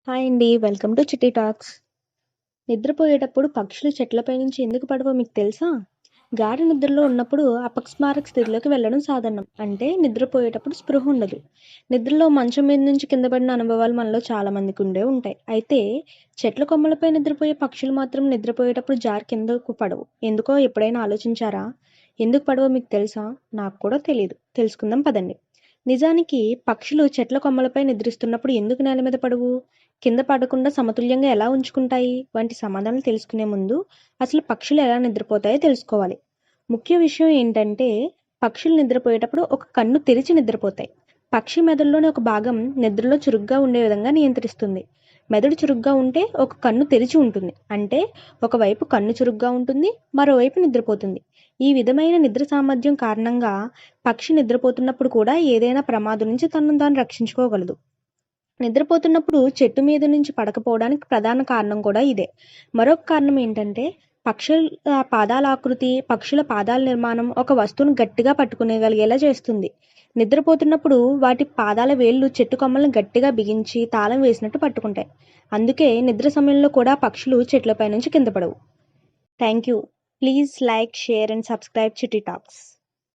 Hi అండి. Welcome to చిట్టి talks. నిద్రపోయేటప్పుడు పక్షులు చెట్లపై నుంచి ఎందుకు పడవో మీకు తెలుసా? గాఢ నిద్రలో ఉన్నప్పుడు అపస్మారక స్థితిలోకి వెళ్ళడం సాధారణం. అంటే నిద్రపోయేటప్పుడు స్పృహ ఉండదు. నిద్రలో మంచం మీద నుంచి కింద పడిన అనుభవాలు మనలో చాలా మందికి ఉండే ఉంటాయి. అయితే చెట్ల కొమ్మలపై నిద్రపోయే పక్షులు మాత్రం నిద్రపోయేటప్పుడు జారి కిందకు పడవు. ఎందుకో ఎప్పుడైనా ఆలోచించారా? ఎందుకు పడవో మీకు తెలుసా? నాకు కూడా తెలీదు. తెలుసుకుందాం పదండి. నిజానికి పక్షులు చెట్ల కొమ్మలపై నిద్రిస్తున్నప్పుడు ఎందుకు నేల మీద పడవు? కింద పడకుండా సమతుల్యంగా ఎలా ఉంచుకుంటాయి? వంటి సమాధానాలు తెలుసుకునే ముందు అసలు పక్షులు ఎలా నిద్రపోతాయో తెలుసుకోవాలి. ముఖ్య విషయం ఏంటంటే పక్షులు నిద్రపోయేటప్పుడు ఒక కన్ను తెరిచి నిద్రపోతాయి. పక్షి మెదడులోని ఒక భాగం నిద్రలో చురుగ్గా ఉండే విధంగా నియంత్రిస్తుంది. మెదడు చురుగ్గా ఉంటే ఒక కన్ను తెరిచి ఉంటుంది. అంటే ఒకవైపు కన్ను చురుగ్గా ఉంటుంది, మరోవైపు నిద్రపోతుంది. ఈ విధమైన నిద్ర సామర్థ్యం కారణంగా పక్షి నిద్రపోతున్నప్పుడు కూడా ఏదైనా ప్రమాదం నుంచి తనను తాను రక్షించుకోగలదు. నిద్రపోతున్నప్పుడు చెట్టు మీద నుంచి పడకపోవడానికి ప్రధాన కారణం కూడా ఇదే. మరొక కారణం ఏంటంటే పక్షుల పాదాల ఆకృతి, పక్షుల పాదాల నిర్మాణం ఒక వస్తువును గట్టిగా పట్టుకునేగలిగేలా చేస్తుంది. నిద్రపోతున్నప్పుడు వాటి పాదాల వేళ్ళు చెట్టు కొమ్మలను గట్టిగా బిగించి తాళం వేసినట్టు పట్టుకుంటాయి. అందుకే నిద్ర సమయంలో కూడా పక్షులు చెట్లపై నుంచి కింద పడవు. Thank you. Please like, share and subscribe చిట్టి టాక్స్.